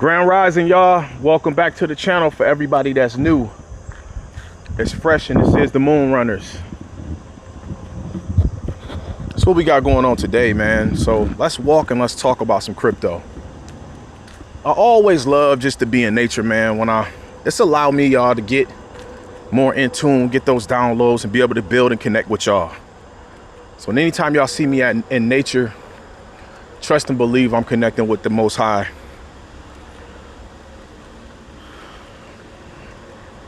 Grand Rising, y'all. Welcome back to the channel. For everybody that's new, it's fresh, and this is the Moon Runners. That's what we got going on today, man. So let's walk and let's talk about some crypto. I always love just to be in nature, man. It's allowed me, y'all, to get more in tune, get those downloads, and be able to build and connect with y'all. So anytime y'all see me in nature, trust and believe I'm connecting with the Most High.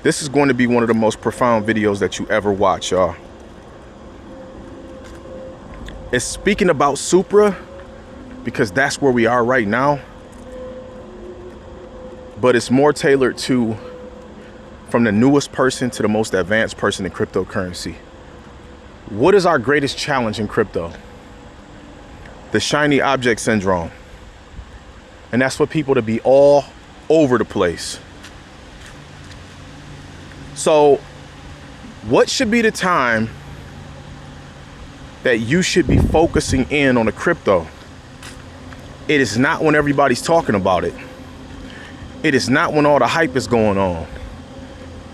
This is going to be one of the most profound videos that you ever watch, y'all. It's speaking about Supra because that's where we are right now. But it's more tailored to from the newest person to the most advanced person in cryptocurrency. What is our greatest challenge in crypto? The shiny object syndrome. And that's for people to be all over the place. So what should be the time that you should be focusing in on the crypto? It is not when everybody's talking about it. It is not when all the hype is going on.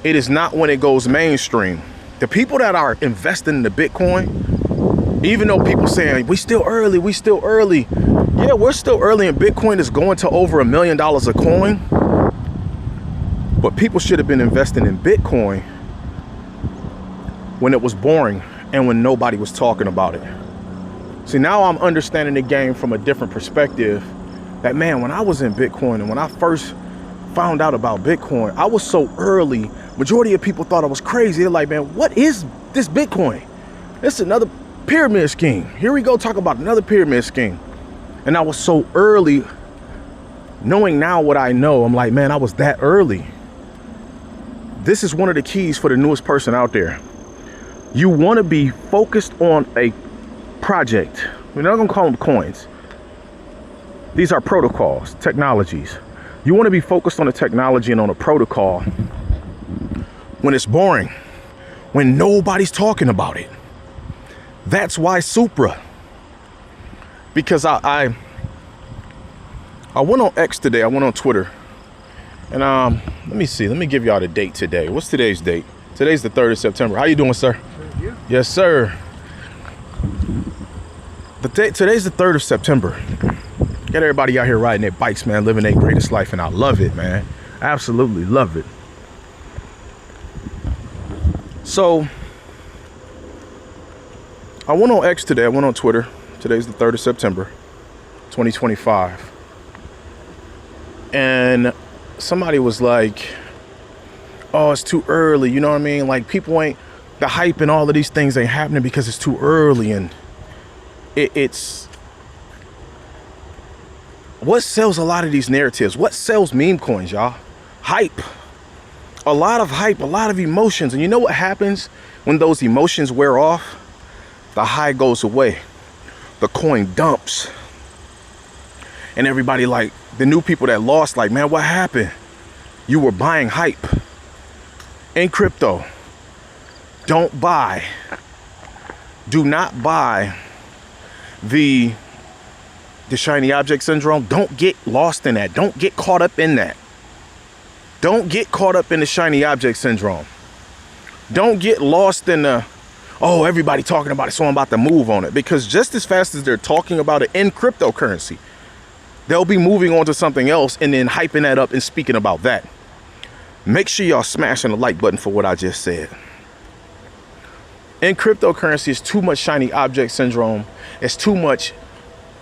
It is not when it goes mainstream. The people that are investing in the Bitcoin, even though people saying we still early, yeah, we're still early, and Bitcoin is going to over $1 million a coin. But people should have been investing in Bitcoin when it was boring and when nobody was talking about it. See, now I'm understanding the game from a different perspective. That, man, when I was in Bitcoin and when I first found out about Bitcoin, I was so early. Majority of people thought I was crazy. They're like, man, what is this Bitcoin? It's another pyramid scheme. Here we go, talk about another pyramid scheme. And I was so early. Knowing now what I know, I'm like, man, I was that early. This is one of the keys for the newest person out there. You want to be focused on a project. We're not going to call them coins. These are protocols, technologies. You want to be focused on a technology and on a protocol when it's boring, when nobody's talking about it. That's why Supra. Because I went on X today. I went on Twitter. And let me see. Let me give y'all the date today. What's today's date? Today's the 3rd of September. How you doing, sir? Thank you. Yes, sir. Today's the 3rd of September. Got everybody out here riding their bikes, man, living their greatest life, and I love it, man. Absolutely love it. So I went on X today. I went on Twitter. Today's the 3rd of September, 2025. And somebody was like, oh, it's too early. You know what I mean? Like, people ain't, the hype and all of these things ain't happening because it's too early. And it's what sells a lot of these narratives. What sells meme coins, y'all? Hype. A lot of hype, a lot of emotions. And you know what happens when those emotions wear off? The high goes away. The coin dumps. And everybody, like, the new people that lost, like, man, what happened? You were buying hype in crypto. Don't buy. Do not buy the shiny object syndrome. Don't get lost in that. Don't get caught up in that. Don't get caught up in the shiny object syndrome. Don't get lost in the, oh, everybody talking about it, so I'm about to move on it. Because just as fast as they're talking about it in cryptocurrency, they'll be moving on to something else and then hyping that up and speaking about that. Make sure y'all smashing the like button for what I just said. In cryptocurrency, it's too much shiny object syndrome. It's too much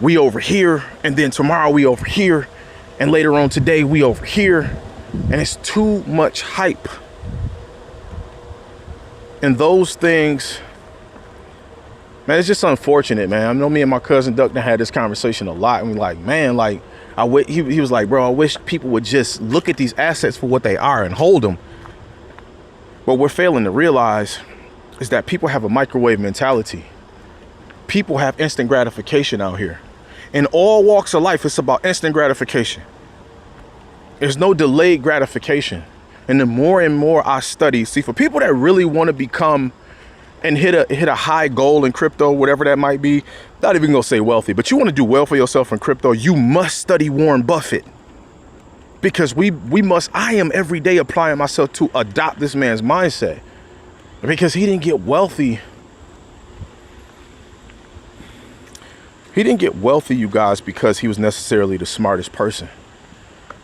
we over here, and then tomorrow we over here, and later on today we over here. And it's too much hype. And those things, man, it's just unfortunate, man. I know me and my cousin Duck had this conversation a lot, and we're like, man, like, he was like, bro, I wish people would just look at these assets for what they are and hold them. What we're failing to realize is that people have a microwave mentality. People have instant gratification out here. In all walks of life, it's about instant gratification. There's no delayed gratification. And the more and more I study, see, for people that really want to become and hit a high goal in crypto, whatever that might be, not even gonna say wealthy, but you want to do well for yourself in crypto, you must study Warren Buffett. Because I am every day applying myself to adopt this man's mindset. Because he didn't get wealthy. He didn't get wealthy, you guys, because he was necessarily the smartest person.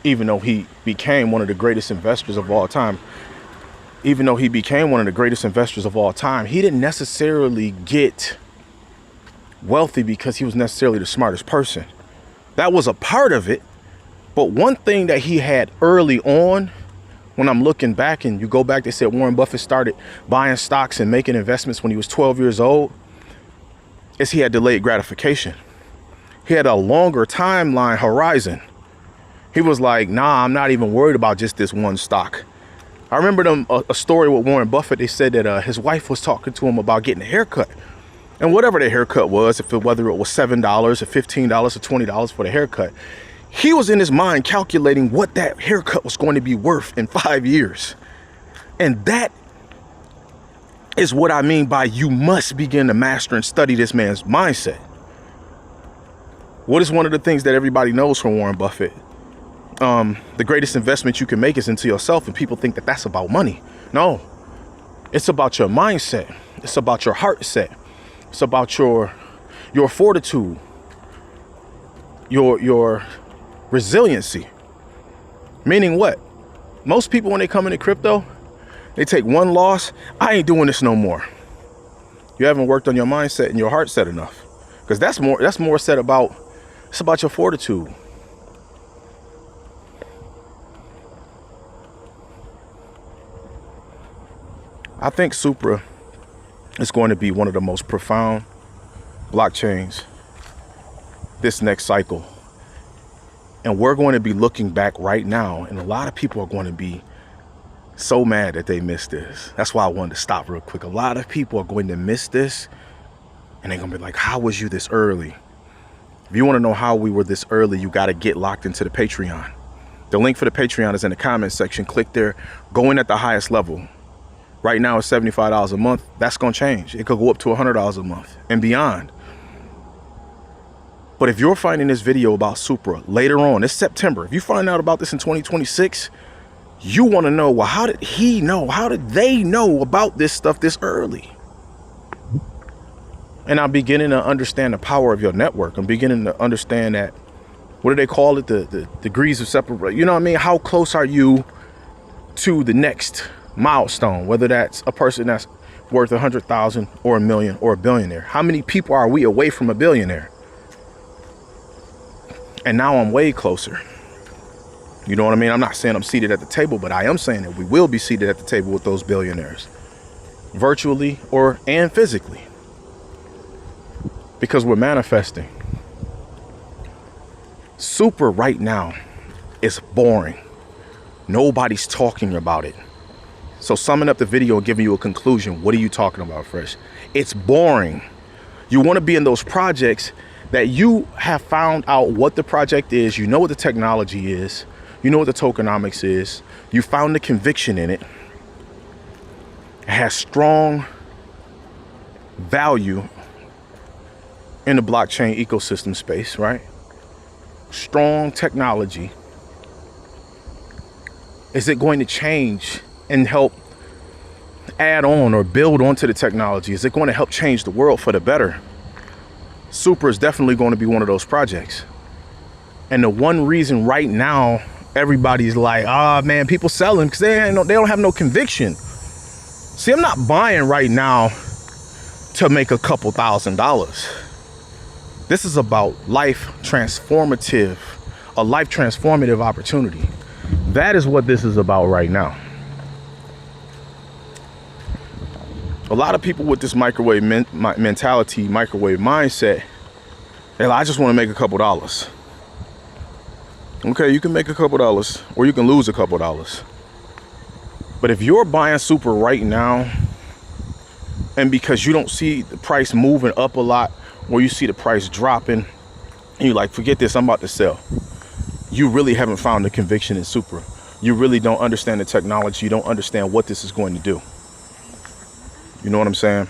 Even though he became one of the greatest investors of all time. He didn't necessarily get wealthy because he was necessarily the smartest person. That was a part of it. But one thing that he had early on, when I'm looking back and you go back, they said Warren Buffett started buying stocks and making investments when he was 12 years old, is he had delayed gratification. He had a longer timeline horizon. He was like, nah, I'm not even worried about just this one stock. I remember a story with Warren Buffett. They said that his wife was talking to him about getting a haircut. And whatever the haircut was, whether it was $7 or $15 or $20 for the haircut, he was in his mind calculating what that haircut was going to be worth in 5 years. And that is what I mean by you must begin to master and study this man's mindset. What is one of the things that everybody knows from Warren Buffett? The greatest investment you can make is into yourself, and people think that that's about money. No, it's about your mindset. It's about your heart set. It's about your fortitude, your resiliency. Meaning what? Most people, when they come into crypto, they take one loss. I ain't doing this no more. You haven't worked on your mindset and your heart set enough, because that's more said about. It's about your fortitude. I think Supra is going to be one of the most profound blockchains this next cycle. And we're going to be looking back right now, and a lot of people are going to be so mad that they missed this. That's why I wanted to stop real quick. A lot of people are going to miss this, and they're going to be like, how was you this early? If you want to know how we were this early, you got to get locked into the Patreon. The link for the Patreon is in the comment section. Click there. Go in at the highest level. Right now it's $75 a month. That's going to change. It could go up to $100 a month and beyond. But if you're finding this video about Supra later on, it's September. If you find out about this in 2026, you want to know, well, how did he know? How did they know about this stuff this early? And I'm beginning to understand the power of your network. I'm beginning to understand that, what do they call it? The degrees of separation. You know what I mean? How close are you to the next milestone, whether that's a person that's worth 100,000 or 1 million or a billionaire? How many people are we away from a billionaire? And now I'm way closer. You know what I mean? I'm not saying I'm seated at the table, but I am saying that we will be seated at the table with those billionaires, virtually and physically, because we're manifesting. Supra right now is boring. Nobody's talking about it. So summing up the video and giving you a conclusion, what are you talking about, Fresh? It's boring. You want to be in those projects that you have found out what the project is. You know what the technology is. You know what the tokenomics is. You found the conviction in it. It has strong value in the blockchain ecosystem space, right? Strong technology. Is it going to change and help add on or build onto the technology? Is it going to help change the world for the better? Supra is definitely going to be one of those projects. And the one reason right now everybody's like, man, people selling because they don't have no conviction. See, I'm not buying right now to make a couple $1,000s. This is about a life transformative opportunity. That is what this is about right now. A lot of people with this microwave mentality, microwave mindset, they're like, I just want to make a couple dollars. Okay, you can make a couple dollars or you can lose a couple dollars. But if you're buying Supra right now, and because you don't see the price moving up a lot, or you see the price dropping, and you're like, forget this, I'm about to sell. You really haven't found the conviction in Supra. You really don't understand the technology. You don't understand what this is going to do. You know what I'm saying?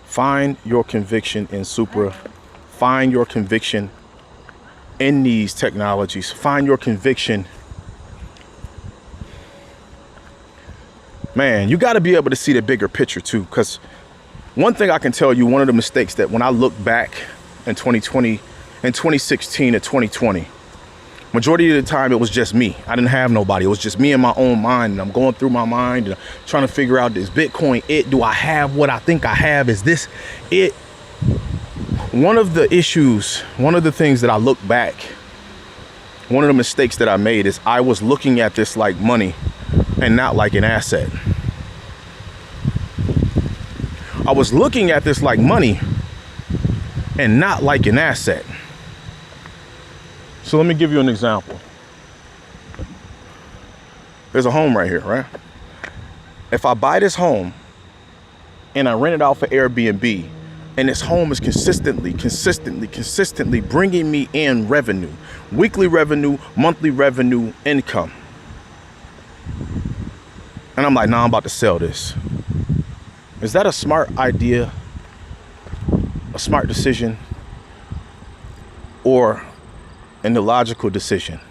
Find your conviction in Supra. Find your conviction in these technologies. Find your conviction. Man, you got to be able to see the bigger picture too, because one thing I can tell you, one of the mistakes that when I look back in 2020 and 2016 to 2020, majority of the time it was just me. I didn't have nobody. It was just me in my own mind, and I'm going through my mind and trying to figure out, is Bitcoin it? Do I have what I think I have? Is this it? One of the issues, one of the things that I look back, one of the mistakes that I made is I was looking at this like money and not like an asset. I was looking at this like money and not like an asset. So let me give you an example. There's a home right here, right? If I buy this home and I rent it out for Airbnb, and this home is consistently bringing me in revenue, weekly revenue, monthly revenue, income. And I'm like, nah, I'm about to sell this. Is that a smart idea, a smart decision, or an illogical decision?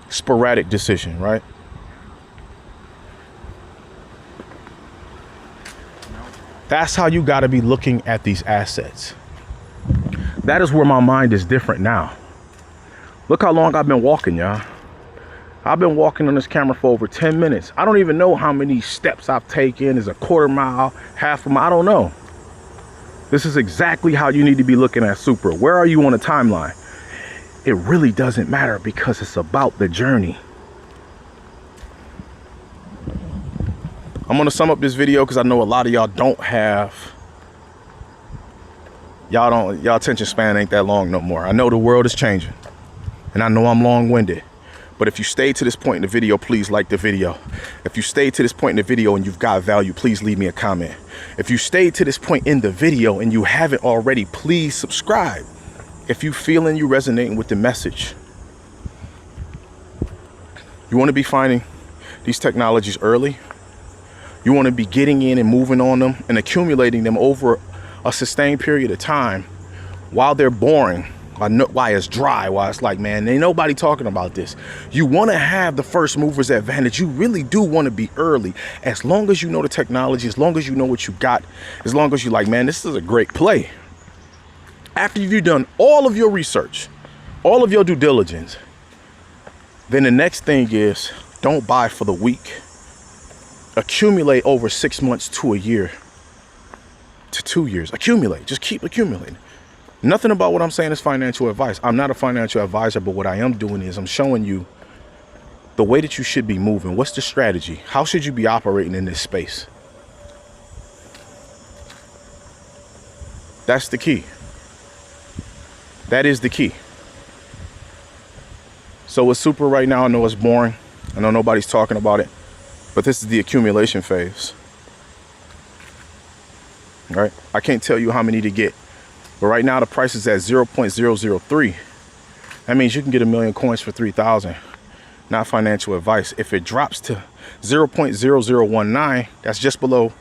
Sporadic decision, right? That's how you got to be looking at these assets. That is where my mind is different now. Look how long I've been walking, y'all. I've been walking on this camera for over 10 minutes. I don't even know how many steps I've taken. Is a quarter mile, half a mile? I don't know. This is exactly how you need to be looking at Supra. Where are you on the timeline? It really doesn't matter, because it's about the journey. I'm going to sum up this video because I know a lot of y'all don't have, y'all attention span ain't that long no more. I know the world is changing, and I know I'm long-winded. But if you stayed to this point in the video, please like the video. If you stayed to this point in the video and you've got value, please leave me a comment. If you stayed to this point in the video and you haven't already, please subscribe. If you feeling you resonating with the message, you want to be finding these technologies early. You want to be getting in and moving on them and accumulating them over a sustained period of time while they're boring, while it's dry, while it's like, man, ain't nobody talking about this. You want to have the first mover's advantage. You really do want to be early. As long as you know the technology, as long as you know what you got, as long as you're like, man, this is a great play. After you've done all of your research, all of your due diligence, then the next thing is, don't buy for the week. Accumulate over 6 months to a year to 2 years. Accumulate. Just keep accumulating. Nothing about what I'm saying is financial advice. I'm not a financial advisor, but what I am doing is I'm showing you the way that you should be moving. What's the strategy? How should you be operating in this space? That's the key. That is the key. So with Supra right now, I know it's boring. I know nobody's talking about it. But this is the accumulation phase. All right? I can't tell you how many to get. But right now the price is at 0.003. That means you can get 1 million coins for 3,000. Not financial advice. If it drops to 0.0019, that's just below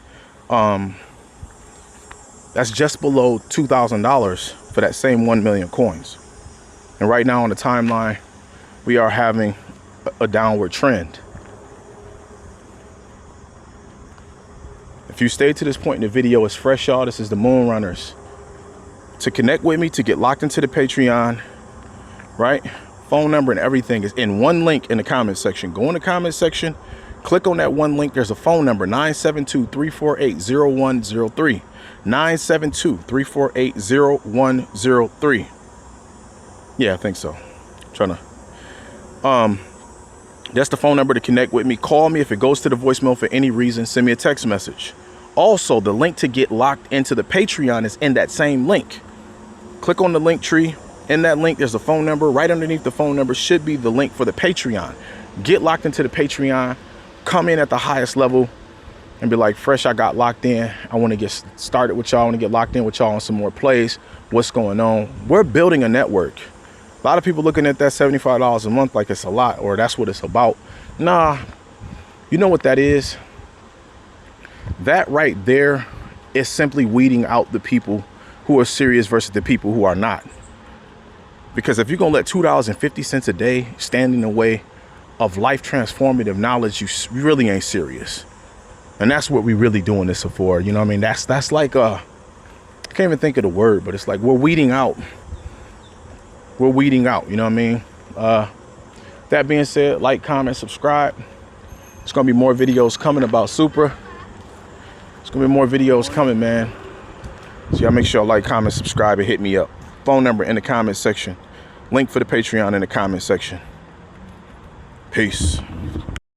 $2,000 for that same 1 million coins. And right now on the timeline, we are having a downward trend. If you stayed to this point in the video, it's fresh, y'all. This is the Moon Runners. To connect with me, to get locked into the Patreon, right? Phone number and everything is in one link in the comment section. Go in the comment section, click on that one link. There's a phone number, 972-348-0103. 972-348-0103. Yeah, I think so. That's the phone number to connect with me. Call me if it goes to the voicemail for any reason. Send me a text message. Also, the link to get locked into the Patreon is in that same link. Click on the link tree. In that link, there's a phone number. Right underneath the phone number should be the link for the Patreon. Get locked into the Patreon. Come in at the highest level and be like, Fresh, I got locked in. I want to get started with y'all. I want to get locked in with y'all on some more plays. What's going on? We're building a network. A lot of people looking at that $75 a month like it's a lot, or that's what it's about. Nah, you know what that is? That right there is simply weeding out the people who are serious versus the people who are not. Because if you're gonna let $2.50 a day stand in the way of life transformative knowledge, you really ain't serious. And that's what we really doing this for. You know what I mean? That's like I can't even think of the word, but it's like we're weeding out. We're weeding out, you know what I mean? That being said, like, comment, subscribe. There's gonna be more videos coming about Supra. There's gonna be more videos coming, man. So y'all make sure y'all like, comment, subscribe, and hit me up. Phone number in the comment section. Link for the Patreon in the comment section. Peace.